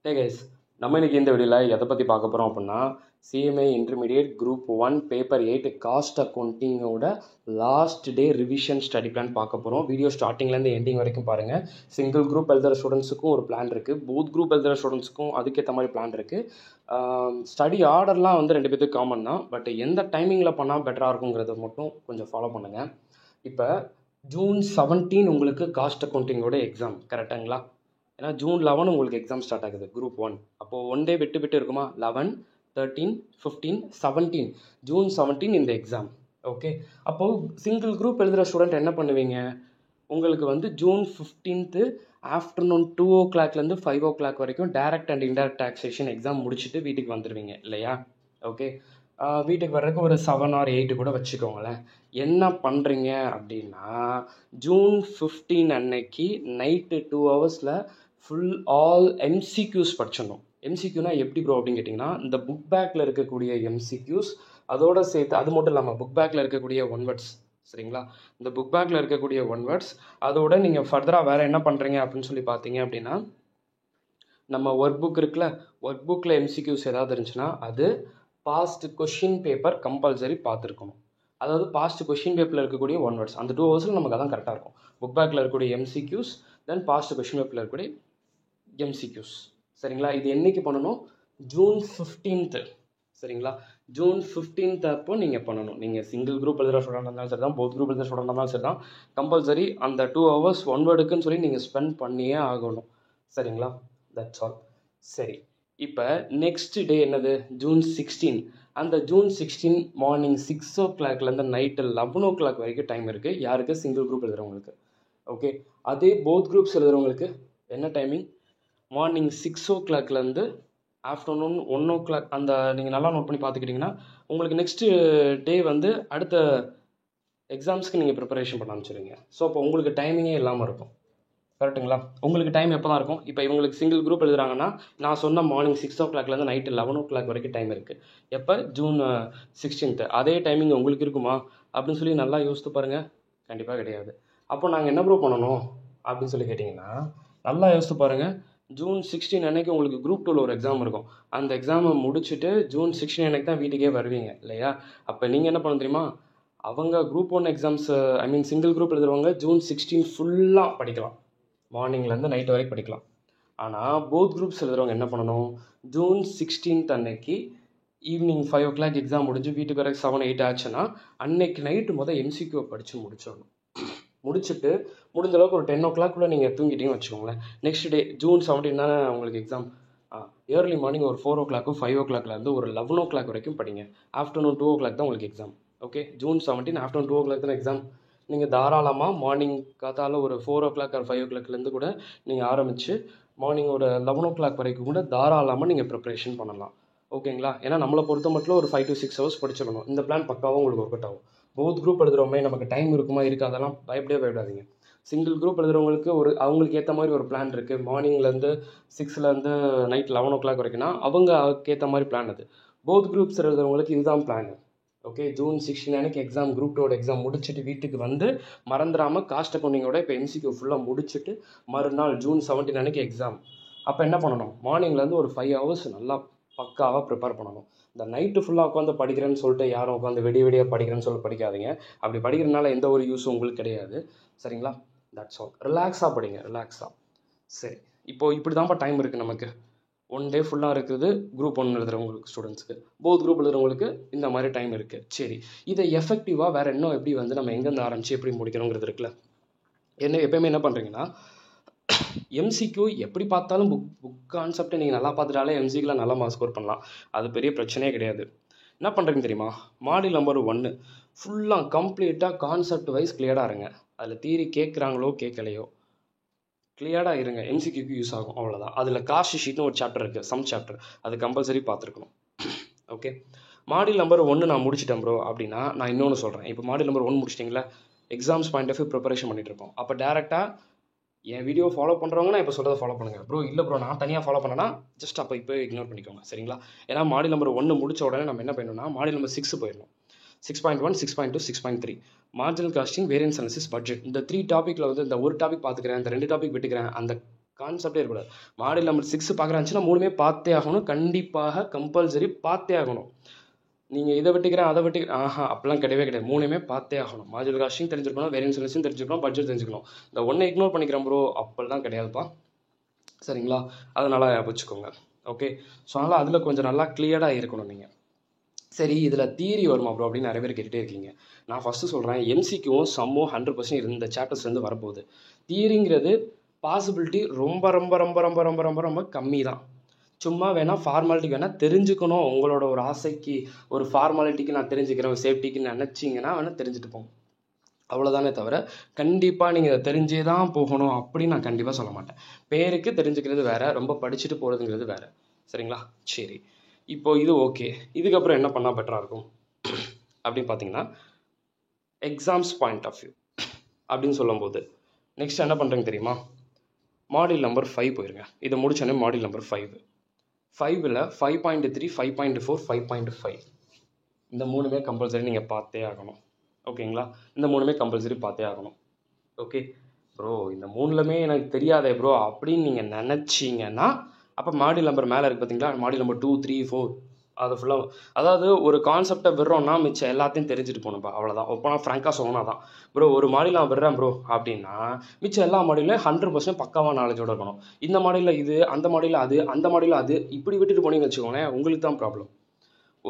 Hey guys, நம்ம இன்னைக்கு இந்த வீடியோவில் எதை பற்றி பார்க்க போகிறோம் அப்படின்னா CMA intermediate group 1 paper 8 cost அக்கௌண்டிங்கோட last day revision study plan பார்க்க போகிறோம். வீடியோ ஸ்டார்டிங்லேருந்து எண்டிங் வரைக்கும் பாருங்கள். சிங்கிள் குரூப் எழுதுகிற ஸ்டூடெண்ட்ஸுக்கும் ஒரு பிளான் இருக்குது, போத் குரூப் எழுதுகிற ஸ்டூடெண்ட்ஸுக்கும் அதுக்கேற்ற மாதிரி பிளான் இருக்குது. ஸ்டடி ஆர்டர்லாம் வந்து ரெண்டு பேருக்கு காமன் தான், பட் எந்த டைமிங்கில் பண்ணால் பெட்டராக இருக்குங்கிறத மட்டும் கொஞ்சம் ஃபாலோ பண்ணுங்கள். இப்போ June 17 உங்களுக்கு காஸ்ட் அக்கௌண்டிங்கோட எக்ஸாம் கரெக்டுங்களா? ஏன்னா June 11 உங்களுக்கு எக்ஸாம் ஸ்டார்ட் ஆகுது குரூப் 1. அப்போது ஒன் டே விட்டு இருக்குமா? 11, 13, 15, 17 June 17 இந்த எக்ஸாம். ஓகே, அப்போது சிங்கிள் குரூப் எழுதுகிற ஸ்டூடெண்ட் என்ன பண்ணுவீங்க? உங்களுக்கு வந்து June 15 ஆஃப்டர்நூன் 2 o'clockலேருந்து 5 o'clock வரைக்கும் direct and indirect taxation exam முடிச்சுட்டு வீட்டுக்கு வந்துடுவீங்க இல்லையா? ஓகே, வீட்டுக்கு வர்றதுக்கு ஒரு 7 or 8 கூட வச்சுக்கோங்களேன். என்ன பண்ணுறீங்க அப்படின்னா June 15 அன்னைக்கு night 2 hours full all MCQs படிச்சிடணும். எம்சிக்யூனா எப்படி ப்ரோ அப்படின்னு கேட்டிங்கன்னா, இந்த புக் பேக்கில் இருக்கக்கூடிய எம்சிக்யூஸ் அதோட சேர்த்து, அது மட்டும் இல்லாமல் புக் பேக்கில் இருக்கக்கூடிய ஒன் வேர்ட்ஸ், சரிங்களா? இந்த புக் பேக்கில் இருக்கக்கூடிய ஒன் வேர்ட்ஸ் அதோட நீங்கள் ஃபர்தராக வேறு என்ன பண்ணுறீங்க அப்படின்னு சொல்லி பார்த்தீங்க அப்படின்னா, நம்ம ஒர்க் புக் இருக்குல்ல, ஒர்க் புக்கில் எம்சிக்யூஸ் ஏதாவது இருந்துச்சுன்னா அது பாஸ்ட் கொஷின் பேப்பர் கம்பல்சரி பார்த்துருக்கணும். அதாவது பாஸ்ட் கொஷின் பேப்பரில் இருக்கக்கூடிய ஒன் வேர்ட்ஸ் அந்த 2 hours நமக்கு அதான் கரெக்டாக இருக்கும். புக் பேக்கில் இருக்கக்கூடிய எம்சிக்யூஸ், தென் பாஸ்ட் கொஷின் பேப்பரில் இருக்கக்கூடிய எம்சிக்யூஸ், சரிங்களா? இது என்றைக்கு பண்ணணும்? June 15. சரிங்களா? June 15 அப்போ நீங்கள் பண்ணணும். நீங்கள் சிங்கிள் குரூப் எழுதுகிற ஸ்டூடெண்ட் இருந்தாலும் சரி தான், போத் குரூப் எழுதுகிற ஸ்டூடெண்ட் இருந்தாலும் சரி தான், கம்பல்சரி அந்த 2 hours ஒன் வேர்டுக்குன்னு சொல்லி நீங்கள் ஸ்பெண்ட் பண்ணியே ஆகணும். சரிங்களா? That's all. சரி, இப்போ நெக்ஸ்ட் டே என்னது? June 16. அந்த June 16 மார்னிங் 6 o'clockலேருந்து நைட்டு 11 o'clock வரைக்கும் டைம் இருக்குது. யாருக்கு? சிங்கிள் குரூப் எழுதுகிறவங்களுக்கு. ஓகே, அதே போத் குரூப்ஸ் எழுதுகிறவங்களுக்கு என்ன டைமிங்? Morning 6 o'clockலேருந்து afternoon 1 o'clock. அந்த நீங்கள் நல்லா நோட் பண்ணி பார்த்துக்கிட்டிங்கன்னா உங்களுக்கு நெக்ஸ்ட்டு டே வந்து அடுத்த எக்ஸாம்ஸ்க்கு நீங்கள் ப்ரிப்பரேஷன் பண்ண ஆரம்பிச்சிடுங்க. ஸோ அப்போ உங்களுக்கு டைமிங்கே இல்லாமல் இருக்கும். கரெக்டுங்களா? உங்களுக்கு டைம் எப்போ தான் இருக்கும்? இப்போ இவங்களுக்கு சிங்கிள் குரூப் எழுதுறாங்கன்னா நான் சொன்ன மார்னிங் 6 o'clockலேருந்து நைட்டு 11 o'clock வரைக்கும் டைம் இருக்குது. எப்போ? June 16. அதே டைமிங் உங்களுக்கு இருக்குமா அப்படின்னு சொல்லி நல்லா யோசித்து பாருங்கள். கண்டிப்பாக கிடையாது. அப்போ நாங்கள் என்ன ப்ரூவ் பண்ணணும் அப்படின்னு சொல்லி கேட்டிங்கன்னா, நல்லா யோசித்து பாருங்கள். June 16 அன்னைக்கு உங்களுக்கு குரூப் 2ல ஒரு எக்ஸாம் இருக்கும். அந்த எக்ஸாமை முடிச்சுட்டு June 16 அன்னைக்கு தான் வீட்டுக்கே வருவீங்க இல்லையா? அப்போ நீங்கள் என்ன பண்ண தெரியுமா? அவங்க குரூப் 1 எக்ஸாம்ஸ், ஐ மீன் சிங்கிள் குரூப் எழுதுறவங்க June 16 ஃபுல்லாக படிக்கலாம், மார்னிங்லேருந்து நைட் வரைக்கும் படிக்கலாம். ஆனால் போத் குரூப்ஸ் எழுதுறவங்க என்ன பண்ணணும்? June 16 அன்னைக்கு ஈவினிங் 5 o'clock எக்ஸாம் முடிஞ்சு வீட்டுக்கு வர 7, 8 ஆச்சுன்னா அன்னைக்கு நைட்டு எம்சிக்யூ படித்து முடிச்சிடணும். முடிச்சுட்டு முடிஞ்ச அளவுக்கு ஒரு 10 o'clock நீங்கள் தூங்கிட்டீங்கன்னு வச்சுக்கோங்களேன். நெக்ஸ்ட் டே June 17 தானே உங்களுக்கு எக்ஸாம். ஏர்லி மார்னிங் ஒரு 4 o'clock 5 o'clockலேருந்து ஒரு 11 o'clock வரைக்கும் படிங்க. ஆஃப்டர்நூன் 2 o'clock தான் உங்களுக்கு exam. Okay, June 17 afternoon 2 o'clock தான் எக்ஸாம். நீங்கள் தாராளமாக மார்னிங் காத்தால ஒரு 4 o'clock or 5 o'clockலேருந்து கூட நீங்கள் ஆரம்பித்து மார்னிங் ஒரு 11 o'clock வரைக்கும் கூட தாராளமாக நீங்கள் ப்ரிப்பரேஷன் பண்ணலாம். ஓகேங்களா? ஏன்னா நம்மளை பொறுத்த மட்டும் ஒரு 5 to 6 hours படிச்சிடணும். இந்த பிளான் பக்காவும் உங்களுக்கு ஒர்க் அவுட் ஆகும். போத் குரூப் எழுதுகிறோமே நமக்கு டைம் இருக்குமா இருக்காதெல்லாம் பயப்படாதீங்க. சிங்கிள் குரூப் எழுதுகிறவங்களுக்கு அவங்களுக்கு ஏற்ற மாதிரி ஒரு பிளான் இருக்குது. மார்னிங்லேருந்து 6லேருந்து நைட் 11 o'clock வரைக்கும்னா அவங்களுக்கு ஏற்ற மாதிரி பிளான் அது. போத் குரூப்ஸ் எழுதுகிறவங்களுக்கு இதுதான் பிளான். ஓகே, June 16 அன்னைக்கு எக்ஸாம், குரூப் 2 எக்ஸாம் முடிச்சுட்டு வீட்டுக்கு வந்து மறந்துடாமல் காஸ்ட் அக்கௌண்டிங்கோட இப்போ எம்சிக்யூ ஃபுல்லாக முடிச்சுட்டு மறுநாள் June 17 அன்னைக்கு எக்ஸாம். அப்போ என்ன பண்ணணும்? மார்னிங்லேருந்து ஒரு 5 hours நல்லா பக்காவாக ப்ரிப்பேர் பண்ணணும். இந்த நைட்டு ஃபுல்லாக உட்காந்து படிக்கிறேன்னு சொல்லிட்டு யாரும் உட்காந்து வெடியாக படிக்கிறேன்னு சொல்லி படிக்காதீங்க. அப்படி படிக்கிறதுனால எந்த ஒரு யூஸும் உங்களுக்கு கிடையாது. சரிங்களா? That's all. ரிலாக்ஸாக படிங்க, ரிலாக்ஸாக. சரி, இப்போது இப்படி தான்ப்பா டைம் இருக்குது நமக்கு. ஒன் டே ஃபுல்லாக இருக்குது குரூப் 1 எழுதுகிறவங்களுக்கு ஸ்டூடெண்ட்ஸுக்கு. போத் குரூப் எழுதுகிறவங்களுக்கு இந்த மாதிரி டைம் இருக்குது. சரி, இதை எஃபெக்டிவாக வேறு இன்னும் எப்படி நம்ம எங்கேருந்து ஆரம்பித்து எப்படி முடிக்கணுங்கிறது இருக்குல்ல. எப்போயுமே என்ன பண்ணுறீங்கன்னா, எம்சிக்யூ எப்படி பார்த்தாலும் புக் கான்செப்டை நீங்கள் நல்லா பார்த்துட்டாலே எம்சிக்யூவில் நல்லா மார்க் ஸ்கோர் பண்ணலாம். அது பெரிய பிரச்சனையே கிடையாது. என்ன பண்ணுறீங்க தெரியுமா? மாடியூல் நம்பர் 1 ஃபுல்லாக கம்ப்ளீட்டாக கான்செப்ட் வைஸ் கிளியராக இருங்க. அதில் தியரி கேட்குறாங்களோ கேட்கலையோ கிளியராக இருங்க. எம்சிக்யூக்கு யூஸ் ஆகும், அவ்வளோதான். அதில் காஸ்ட் ஷீட்னு ஒரு சாப்டர் இருக்குது, சம் சாப்டர், அது கம்பல்சரி பார்த்துருக்கணும். ஓகே, மாடியூல் நம்பர் 1 நான் முடிச்சிட்டேன் ப்ரோ அப்படின்னா நான் இன்னொன்று சொல்கிறேன். இப்போ மாடியூல் நம்பர் 1 முடிச்சிட்டிங்களா, exams point of view preparation பண்ணிகிட்டு இருப்போம். அப்போ டேரெக்டாக என் வீடியோ ஃபாலோ பண்ணுறவங்க நான் இப்போ சொல்கிறத ஃபாலோ பண்ணுங்கள். ப்ரோ இல்லை ப்ரோ நான் தனியாக ஃபாலோ பண்ணேன்னா ஜஸ்ட் அப்போ இப்போ இக்னோர் பண்ணிக்கோங்க. சரிங்களா? ஏன்னா மாடியூல் நம்பர் 1 முடித்த உடனே நம்ம என்ன பண்ணணும்னா மாடியூல் நம்பர் 6 போயிடணும். 6.1, 6.2, 6.3 marginal costing, variance analysis, budget. இந்த 3 டாப்பிக்கில் இந்த ஒரு டாபிக் பார்த்துக்கிறேன், இந்த 2 டாபிக் விட்டுக்கிறேன், அந்த கான்செப்டே இருக்கக்கூடாது. மாடியூல் நம்பர் 6 பார்க்குறாச்சுன்னா 3மே பார்த்தே ஆகணும், கண்டிப்பாக கம்பல்சரி பார்த்தே ஆகணும். நீங்கள் இதை விட்டுக்கிறேன் அதை விட்டுக்கிறேன் அப்படிலாம் கிடையவே கிடையாது. 3மே பார்த்தே ஆகணும். மாடியூல் காஸ்டிங் தெரிஞ்சிருக்கணும், வேரியன்ஸ் அனாலிசிஸ் தெரிஞ்சுக்கணும், பட்ஜெட் தெரிஞ்சுக்கணும். இந்த ஒன்றை இக்னோர் பண்ணிக்கிறேன் ப்ரோ அப்படிலாம் கிடையாதுப்பா, சரிங்களா? அதனால் வச்சுக்கோங்க. ஓகே, ஸோ அதனால் அதில் கொஞ்சம் நல்லா கிளியராக இருக்கணும் நீங்கள். சரி, இதில் தியரி வருமா ப்ரோ அப்படின்னு நிறைய பேர் கேட்டுகிட்டே இருக்கீங்க. நான் ஃபஸ்ட்டு சொல்கிறேன், எம்சிக்யூவும் சம்மும் 100% இந்த சாப்டர்ஸ்லேருந்து வரப்போகுது. தியரிங்கிறது பாசிபிலிட்டி ரொம்ப ரொம்ப ரொம்ப ரொம்ப ரொம்ப ரொம்ப ரொம்ப கம்மி தான். சும்மா வேணால் ஃபார்மாலிட்டிக்கு வேணால் தெரிஞ்சுக்கணும், உங்களோட ஒரு ஆசைக்கு ஒரு ஃபார்மாலிட்டிக்கு நான் தெரிஞ்சுக்கிறேன், ஒரு சேஃப்டிக்கு நினச்சிங்கன்னா வேணால் தெரிஞ்சுட்டு போங்க, அவ்வளோதானே தவிர கண்டிப்பாக நீங்கள் இதை தெரிஞ்சே தான் போகணும் அப்படின்னு நான் கண்டிப்பாக சொல்ல மாட்டேன். பேருக்கு தெரிஞ்சுக்கிறது வேறு, ரொம்ப படிச்சுட்டு போகிறதுங்கிறது வேறு, சரிங்களா? சரி, இப்போ இது ஓகே. இதுக்கப்புறம் என்ன பண்ணால் பெட்டராக இருக்கும் அப்படின்னு பார்த்தீங்கன்னா, எக்ஸாம்ஸ் பாயிண்ட் ஆஃப் வியூ அப்படின்னு சொல்லும்போது நெக்ஸ்ட் என்ன பண்ணுறீங்க தெரியுமா? மாடியூல் நம்பர் 5 போயிருங்க. இதை முடிச்சோன்னே மாடியூல் நம்பர் 5ல் 5.3, 5.4, 5.5 இந்த 3மே கம்பல்சரி நீங்கள் பார்த்தே ஆகணும். ஓகேங்களா? இந்த 3மே கம்பல்சரி பார்த்தே ஆகணும். ஓகே ப்ரோ, இந்த 3லுமே எனக்கு தெரியாதே ப்ரோ அப்படின்னு நீங்கள் நினச்சிங்கன்னா, அப்போ மாடியூல் நம்பர் மேலே இருக்குது பார்த்தீங்களா, மாடியூல் நம்பர் 2, 3, 4 அது ஃபுல்லாக, அதாவது ஒரு கான்செப்டை விடுறோன்னா மிச்சம் எல்லாத்தையும் தெரிஞ்சுட்டு போகணும்ப்பா, அவ்வளோதான். இப்போ நான் ஃப்ராங்காக சொன்னா தான் ப்ரோ, ஒரு மாடியூல் நான் விடுறேன் ப்ரோ அப்படின்னா மிச்சம் எல்லா மாடியூலையும் 100% பக்காவாக நாலேஜோடு இருக்கணும். இந்த மாடியூலில் இது, அந்த மாடியூலில் அது, அந்த மாடியூலில் அது, இப்படி விட்டுட்டு போனீங்கன்னு வச்சுக்கோங்களேன், உங்களுக்கு தான் ப்ராப்ளம்.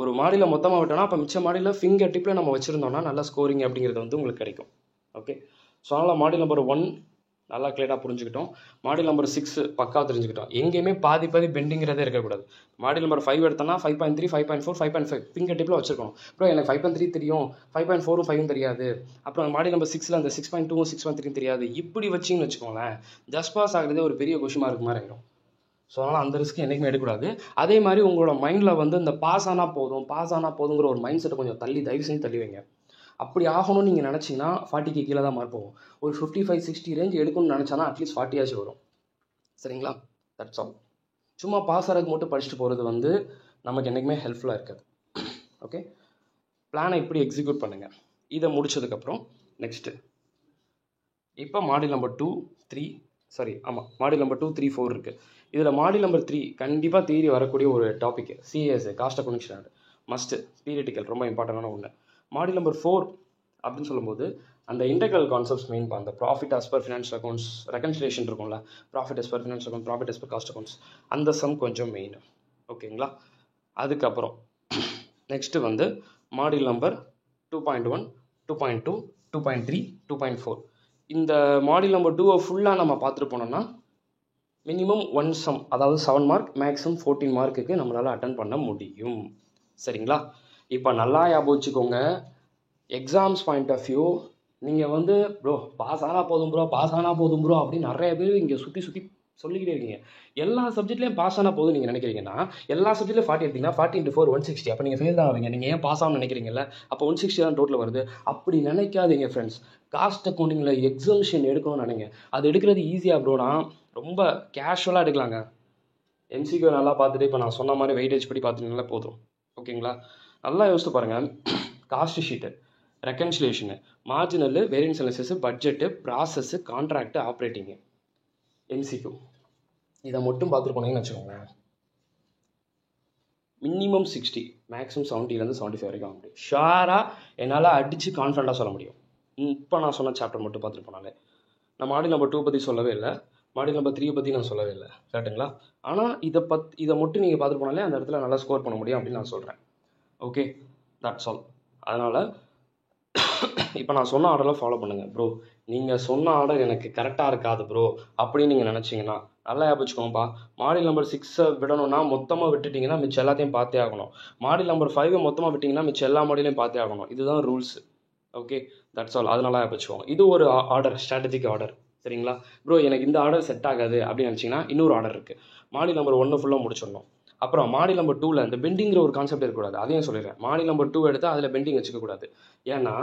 ஒரு மாடியில் மொத்தமாக விட்டோன்னா அப்போ மிச்ச மாடியில் ஃபிங்கர் டிப்பில் நம்ம வச்சுருந்தோம்னா நல்லா ஸ்கோரிங் அப்படிங்கிறது வந்து உங்களுக்கு கிடைக்கும். ஓகே, ஸோ அதனால் மாடியூல் நம்பர் 1 நல்லா கிளியராக புரிஞ்சுக்கிட்டோம். மாடியூல் நம்பர் 6 பக்காவாக தெரிஞ்சுக்கிட்டோம். எங்கேயுமே பாதி பெண்டிங்கிறதே இருக்கக்கூடாது. மாடியூல் நம்பர் 5 எடுத்தோன்னா 5.3, 5.4, 5.5 ஃபிங்கர் டிப்பில் வச்சுருக்கணும். அப்புறம் எனக்கு 5.3 தெரியும், 5.4ம் 5ம் தெரியாது, அப்புறம் மாடியூல் நம்பர் 6ல் அந்த 6.2ம் 6.3ம் தெரியாது, இப்படி வச்சிங்கன்னு வச்சுக்கோங்களேன், ஜஸ்ட் பாஸ் ஆகிறதே ஒரு பெரிய கொஷின் மார்க் மாதிரி ஆகிடும். ஸோ அதனால் அந்த ரிஸ்க் என்றைக்குமே எடுக்கக்கூடாது. அதே மாதிரி உங்களோட மைண்டில் வந்து இந்த பாஸ் ஆனால் போதுங்கிற ஒரு மைண்ட் செட்டை கொஞ்சம் தயவு செஞ்சு தள்ளி வைங்க. அப்படி ஆகணும்னு நீங்கள் நினச்சிங்கன்னா 40க்கு கீழே தான் மார்க் போகும். ஒரு 55-60 ரேஞ்ச் எடுக்கணும்னு நினச்சானா அட்லீஸ்ட் 40 வரும், சரிங்களா? That's all. சும்மா பாஸ் ஆகிறதுக்கு மட்டும் படிச்சுட்டு போகிறது வந்து நமக்கு என்றைக்குமே ஹெல்ப்ஃபுல்லாக இருக்காது. ஓகே, பிளானை இப்படி எக்ஸிக்யூட் பண்ணுங்கள். இதை முடிச்சதுக்கப்புறம் நெக்ஸ்ட்டு இப்போ மாடியூல் நம்பர் 2, 3 மாடியூல் நம்பர் 2, 3, 4 இருக்குது. இதில் மாடியூல் நம்பர் 3 கண்டிப்பாக தியரி வரக்கூடிய ஒரு topic. CS cost accounting standard must, theoretical ரொம்ப இம்பார்ட்டண்டான ஒன்று. மாடியூல் நம்பர் 4 அப்படின்னு சொல்லும்போது அந்த இன்டெக்ரல் கான்செப்ட்ஸ் மெயின் அந்த profit as per financial accounts reconciliation இருக்கும்ல, profit as per financial account, profit as per cost accounts, அந்த சம் கொஞ்சம் மெயின். ஓகேங்களா? அதுக்கப்புறம் நெக்ஸ்ட்டு வந்து மாடியூல் நம்பர் 2.1, 2.2, 2.3, 2.4 இந்த மாடியூல் நம்பர் 2 ஃபுல்லாக நம்ம பார்த்துட்டு போனோம்னா மினிமம் 1 சம், அதாவது 7 மார்க், மேக்ஸிமம் 14 மார்க்குக்கு நம்மளால் அட்டன் பண்ண முடியும், சரிங்களா? இப்போ நல்லா ஞாபகம் வச்சுக்கோங்க, எக்ஸாம்ஸ் பாயிண்ட் ஆஃப் வியூ நீங்கள் வந்து ப்ரோ பாஸ் ஆனால் போதும் ப்ரோ அப்படின்னு நிறைய பேர் இங்கே சுற்றி சொல்லிக்கிட்டே இருக்கீங்க. எல்லா சப்ஜெக்ட்லேயும் பாஸ் ஆனால் போதும் நீங்கள் நினைக்கிறீங்கன்னா, எல்லா சப்ஜெக்ட்லையும் 40 எடுத்தீங்கன்னா 40 × 4 160, அப்போ நீங்கள் ஃபெயில் தான் ஆவீங்க. நீங்கள் ஏன் பாஸ் ஆகணும்னு நினைக்கிறீங்கல்ல, அப்போ 160 தான் டோட்டல் வருது. அப்படி நினைக்காதீங்க ஃப்ரெண்ட்ஸ். காஸ்ட் அக்கௌண்டிங்கில் எக்ஸம்ஷன் எடுக்கணும்னு நினைங்க. அது எடுக்கிறது ஈஸியாக ப்ரோனா, ரொம்ப கேஷுவலாக எடுக்கலாங்க. எம்சிக்யூ நல்லா பார்த்துட்டு இப்போ நான் சொன்ன மாதிரி வெயிட்டேஜ் படி பார்த்துட்டீங்களா போதும். ஓகேங்களா? நல்லா யோசித்து பாருங்கள். Cost sheet, reconciliation, marginal, variance analysis, budget, process, contract, operating, MCQ இதை மட்டும் பார்த்துட்டு போனீங்கன்னு வச்சுக்கோங்க, மினிமம் 60, மேக்ஸிமம் 70லேருந்து 75 வரைக்கும் ஆக முடியும். ஷாராக என்னால் அடித்து கான்ஃபிடண்ட்டாக சொல்ல முடியும். இப்போ நான் சொன்ன சாப்டர் மட்டும் பார்த்துட்டு போனாலே. நான் மாடியூல் நம்பர் 2 பற்றி சொல்லவே இல்லை, மாடியூல் நம்பர் 3 பற்றி நான் சொல்லவே இல்லை, கரெக்டுங்களா? ஆனால் இதை மட்டும் நீங்கள் பார்த்துட்டு போனாலே அந்த இடத்துல நல்லா ஸ்கோர் பண்ண முடியும் அப்படின்னு நான் சொல்கிறேன். Okay, that's all. அதனால் இப்போ நான் சொன்ன ஆர்டரில் ஃபாலோ பண்ணுங்கள் ப்ரோ. நீங்கள் சொன்ன ஆர்டர் எனக்கு கரெக்டாக இருக்காது ப்ரோ அப்படின்னு நீங்கள் நினச்சிங்கன்னா நல்லா ஞாபகம். மாடியூல் நம்பர் 6 விடணும்னா மொத்தமாக விட்டுட்டிங்கன்னா மிச்சம் எல்லாத்தையும் பார்த்தே ஆகணும். மாடியூல் நம்பர் 5 மொத்தமாக விட்டிங்கன்னா மிச்சம் எல்லா மாடியூலையும் பார்த்தே ஆகணும். இதுதான் ரூல்ஸ். Okay, that's all. அது நல்லா ஞாபகம். இது ஒரு ஆர்டர், ஸ்ட்ராட்டஜிக் ஆர்டர், சரிங்களா? ப்ரோ எனக்கு இந்த ஆர்டர் செட் ஆகாது அப்படின்னு நினச்சிங்கன்னா இன்னொரு ஆர்டர் இருக்குது. மாடியூல் நம்பர் 1 ஃபுல்லாக முடிச்சிடணும். அப்புறம் மாடியூல் நம்பர் 2ல் இந்த பெண்டிங்கிற ஒரு கான்செப்ட் இருக்கக்கூடாது, அதையும் சொல்லிடுறேன். மாடியூல் நம்பர் 2 எடுத்தால் அதில் பெண்டிங் வச்சுக்கக்கூடாது. ஏன்னா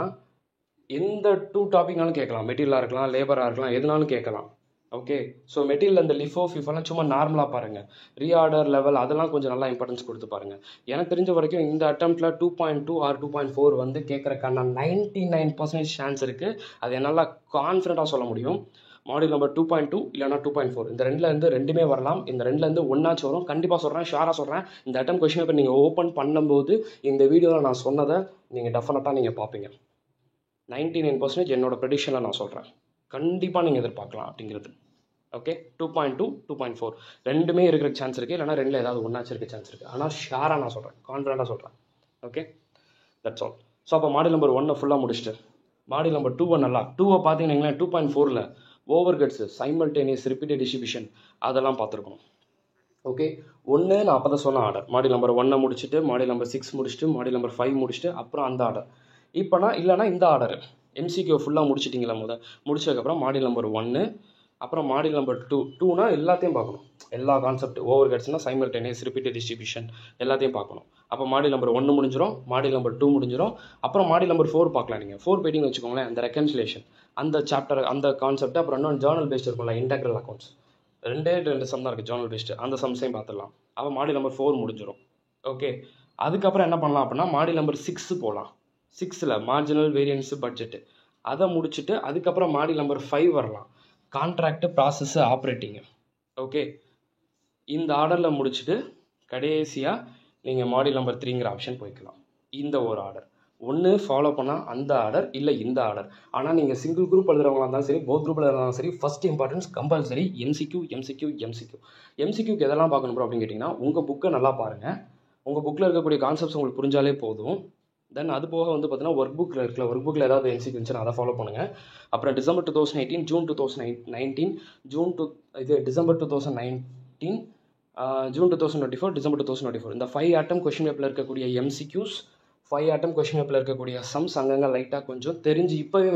எந்த 2 டாபிக்னாலும் கேட்கலாம், மெட்டீரியலாக இருக்கலாம், லேபராக இருக்கலாம், எதுனாலும் கேட்கலாம். ஓகே, ஸோ மெட்டீரியல் அந்த லிஃபோ ஃபிஃபெல்லாம் சும்மா நார்மலாக பாருங்கள். ரீஆர்டர் லெவல் அதெல்லாம் கொஞ்சம் நல்லா இம்பார்ட்டன்ஸ் கொடுத்து பாருங்கள். எனக்கு தெரிஞ்ச வரைக்கும் இந்த அட்டம்ப்டில் 2.2 ஆர் 2.4 வந்து கேட்குறக்கான 99% சான்ஸ் இருக்குது. அது என்னால் கான்ஃபிடண்ட்டாக சொல்ல முடியும். மாடியூல் நம்பர் 2.2 இல்லைனா 2.4 இந்த ரெண்டுலேருந்து ரெண்டுமே வரலாம். இந்த ரெண்டுலேருந்து ஒன்றாச்சும் வரும். கண்டிப்பாக சொல்கிறேன், ஷுவராக சொல்கிறேன். இந்த அட்டம் கொஷின் பேப்பர் நீங்கள் ஓப்பன் பண்ணும்போது இந்த வீடியோவில் நான் சொன்னதை நீங்கள் டெஃபினட்டாக நீங்கள் பார்ப்பீங்க. 99% என்னோட ப்ரெடிக்ஷனில் நான் சொல்கிறேன். கண்டிப்பாக நீங்கள் எதிர்பார்க்கலாம் அப்படிங்கிறது. ஓகே, 2.2 2.4 ரெண்டுமே இருக்கிற சான்ஸ் இருக்குது, இல்லைனா ரெண்டில் ஏதாவது ஒன்றாச்சும் இருக்க சான்ஸ் இருக்குது. ஆனால் ஷுவராக நான் சொல்கிறேன், கான்ஃபிடண்ட்டாக சொல்கிறேன். Okay, that's all. ஸோ அப்போ மாடியூல் நம்பர் 1 ஃபுல்லாக முடிச்சுட்டு மாடியூல் நம்பர் 2 நல்லா 2 பார்த்தீங்கன்னா 2.4ல் over cuts, simultaneous repeated distribution அதெல்லாம் பார்த்துருக்கணும். ஓகே, ஒன்று நான் அப்போ தான் சொன்ன ஆர்டர். மாடியூல் நம்பர் 1 முடிச்சுட்டு மாடியூல் நம்பர் 6 முடிச்சுட்டு மாடியூல் நம்பர் 5 முடிச்சுட்டு அப்புறம் அந்த ஆர்டர். இப்போனா இல்லைனா இந்த ஆர்டர் எம்சிக்யூ ஃபுல்லாக முடிச்சிட்டிங்களா முடிச்சதுக்கப்புறம் மாடியூல் நம்பர் 1, அப்புறம் மாடியூல் நம்பர் 2னா எல்லாத்தையும் பார்க்கணும். எல்லா கான்செப்ட் ஓவர் கட்ஸ்னால் சைமல்டேனியஸ் ரிப்பீட்டட் டிஸ்ட்ரிபியூஷன் எல்லாத்தையும் பார்க்கணும். அப்போ மாடியூல் நம்பர் 1 முடிஞ்சிடும், மாடியூல் நம்பர் 2 முடிஞ்சிடும். அப்புறம் மாடியூல் நம்பர் 4 பார்க்கலாம். நீங்கள் 4 போய்ட்டிங்கன்னு வச்சுக்கோங்களேன், அந்த ரெக்கன்சிலேஷன் அந்த சாப்டர் அந்த கான்செப்ட். அப்புறம் இன்னொன்று ஜேர்னல் பேஸ்ட் இருக்கும்ல, இன்டெக்ரல் அக்கௌண்ட்ஸ், ரெண்டு சம் தான் இருக்குது ஜேர்னல் பேஸ்ட்டு, அந்த சம்ஸையும் பார்த்துடலாம். அப்போ மாடியூல் நம்பர் 4 முடிஞ்சிடும். ஓகே, அதுக்கப்புறம் என்ன பண்ணலாம் அப்படின்னா மாடியூல் நம்பர் 6 போகலாம். 6ல் மார்ஜினல் வேரியன்ஸு பட்ஜெட்டு அதை முடிச்சுட்டு அதுக்கப்புறம் மாடியூல் நம்பர் 5 வரலாம், கான்ட்ராக்டு, ப்ராசஸ்ஸு, ஆப்ரேட்டிங்கு. ஓகே, இந்த ஆர்டரில் முடிச்சுட்டு கடைசியாக நீங்கள் மாடியூல் நம்பர் 3ங்கிற ஆப்ஷன் போய்க்கலாம். இந்த ஒரு ஆர்டர் ஒன்று ஃபாலோ பண்ணால் அந்த ஆர்டர், இல்லை இந்த ஆர்டர். ஆனால் நீங்கள் சிங்கிள் குரூப் எழுதுறவங்களா இருந்தாலும் சரி, போத் குரூப்பில் இருந்தாலும் சரி, ஃபஸ்ட் இம்பார்ட்டன்ஸ் கம்பல்சரி எம்சிக்யூக்கு எதெல்லாம் பார்க்கணும் ப்ரோ அப்படின்னு கேட்டிங்கன்னா, உங்கள் புக்கை நல்லா பாருங்கள். உங்கள் புக்கில் இருக்கக்கூடிய கான்செப்ட்ஸ் உங்களுக்கு புரிஞ்சாலே போதும். தென் அது போக வந்து பார்த்தீங்கன்னா ஒர்க் புக்கில் இருக்குல்ல, ஒர்க் புக்கில் ஏதாவது எம்சிக்யூ இருந்துச்சுன்னா அதை ஃபாலோ பண்ணுங்கள். அப்புறம் December 2018, June 2019, December 2019, June 2024, December 2024 இந்த 5 ஆட்டம் கொஷின் பேப்பரில் இருக்கக்கூடிய எம்சிக்யூஸ், 5 ஆட்டம் கொஷின் பேப்பரில் இருக்கக்கூடிய சம்ஸ் அங்கங்கே லைட்டாக கொஞ்சம் இப்போவே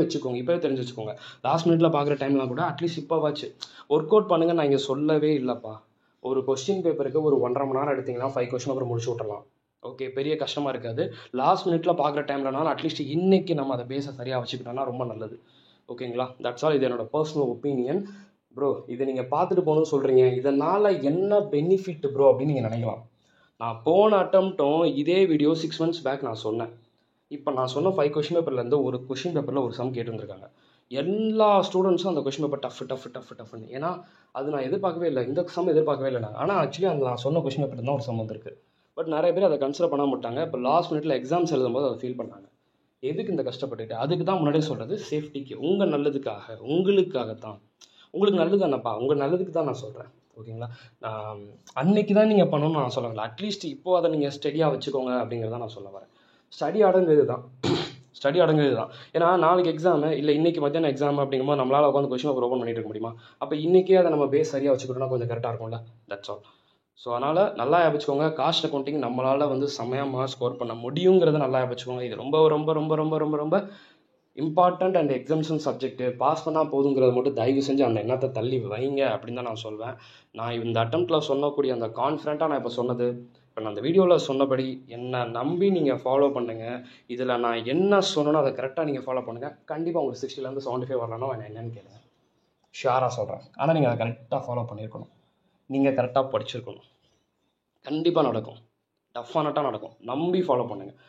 தெரிஞ்சு வச்சுக்கோங்க. லாஸ்ட் மினிட்ல பார்க்குற டைம்லாம் கூட அட்லீஸ்ட் இப்போவாச்சு ஒர்க் அவுட் பண்ணுங்கள். நான் இங்கே சொல்லவே இல்லைப்பா, ஒரு கொஸ்டின் பேப்பருக்கு ஒரு 1.5 மணி நேரம் எடுத்திங்கன்னா 5 கொஸ்டின் பேப்பர் முடிச்சு விட்றலாம். ஓகே, பெரிய கஷ்டமாக இருக்காது. லாஸ்ட் மினிட்ல பார்க்குற டைம்லனாலும் அட்லீஸ்ட் இன்றைக்கி நம்ம அதை பேஸை சரியாக வச்சுக்கிட்டோம்னா ரொம்ப நல்லது. ஓகேங்களா, தட்ஸ் ஆல். இது என்னோட பர்சனல் ஒப்பீனியன் ப்ரோ. இதை நீங்கள் பார்த்துட்டு போகணும்னு சொல்கிறீங்க, இதனால் என்ன பெனிஃபிட் ப்ரோ அப்படின்னு நீங்கள் நினைக்கலாம். நான் போன அட்டம்ப்டும் இதே வீடியோ 6 months பேக் நான் சொன்னேன். இப்போ நான் சொன்ன 5 கொஷின் பேப்பர்லேருந்து ஒரு கொஷின் பேப்பரில் ஒரு சம் கேட்டுருந்துருக்காங்க. எல்லா ஸ்டூடெண்ட்ஸும் அந்த கொஷின் பேப்பர் டஃப்னு, ஏன்னா அது நான் எதிர்பார்க்கவே இல்லை, இந்த சம் எதிர்பார்க்கவே இல்லை நான். ஆனால் ஆக்சுவலி அந்த நான் சொன்ன கொஷின் பேப்பர் தான் ஒரு சம் வந்திருக்கு. பட் நிறைய பேர் அதை கன்சிடர் பண்ண மாட்டாங்க. இப்போ லாஸ்ட் மினிட்ல எக்ஸாம்ஸ் எழுதும்போது அதை ஃபீல் பண்ணாங்க. எதுக்கு இந்த கஷ்டப்பட்டுட்டு? அதுக்கு தான் முன்னாடியே சொல்கிறது, சேஃப்டிக்கு, உங்கள் நல்லதுக்காக, உங்களுக்காகத்தான். உங்களுக்கு நல்லது தானப்பா, உங்கள் நல்லதுக்கு தான் நான் சொல்கிறேன். ஓகேங்களா, அன்னைக்கு தான் நீங்கள் பண்ணணும்னு நான் சொல்ல வரல. அட்லீஸ்ட் இப்போது அதை நீங்கள் ஸ்டடியாக வச்சுக்கோங்க அப்படிங்கிறத நான் சொல்ல வரேன். ஸ்டடி அடங்குறது தான். ஏன்னா நாளைக்கு எக்ஸாமு இல்லை இன்றைக்கி மத்தியானம் எக்ஸாம் அப்படிங்கும்போது நம்மளால் உட்காந்து கொஷின் பேப்பர் ஓப்பன் பண்ணிட்டு இருக்க முடியுமா? அப்போ இன்றைக்கே அதை நம்ம பேஸ் சரியாக வச்சுக்கிட்டோம்னா கொஞ்சம் கரெக்டாக இருக்கும்ல. That's all. ஸோ அதனால் நல்லா வச்சுக்கோங்க. காஸ்ட் அக்கௌண்டிங் நம்மளால் வந்து செம்மையாக மார்க் ஸ்கோர் பண்ண முடியுங்கிறத நல்லா வச்சுக்கோங்க. இது ரொம்ப ரொம்ப ரொம்ப ரொம்ப ரொம்ப ரொம்ப important and exemption subject. Pass பண்ணால் போதுங்கிறத மட்டும் தயவு செஞ்சு அந்த எண்ணத்தை தள்ளி வைங்க அப்படின்னு தான் நான் சொல்வேன். நான் இந்த அட்டம்ப்டில் சொன்னக்கூடிய அந்த கான்ஃபிடண்ட்டாக நான் இப்போ சொன்னது, இப்போ நான் அந்த வீடியோவில் சொன்னபடி என்னை நம்பி நீங்கள் ஃபாலோ பண்ணுங்கள். இதில் நான் என்ன சொன்னனோ அதை கரெக்டாக நீங்கள் ஃபாலோ பண்ணுங்கள். கண்டிப்பாக உங்களுக்கு 60 75 வரலன்னா என்னென்னு கேளுங்க, ஷுவராக சொல்கிறேன். ஆனால் நீங்கள் அதை கரெக்டாக ஃபாலோ பண்ணியிருக்கணும், நீங்கள் கரெக்டாக படிச்சிருக்கணும். கண்டிப்பாக நடக்கும், டஃப்பானட்டாக நடக்கும். நம்பி ஃபாலோ பண்ணுங்கள்.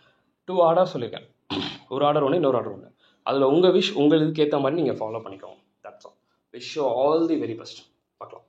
2 ஆர்டர் சொல்லியிருக்கேன், ஒரு ஆர்டர் ஒன்று, இன்னொரு ஆர்டர் ஒன்று. அதில் உங்கள் விஷ், உங்கள் இதுக்கு ஏற்ற மாதிரி நீங்கள் ஃபாலோ பண்ணிக்கோங்க. That's all. Wish you all the very best. பார்க்கலாம்.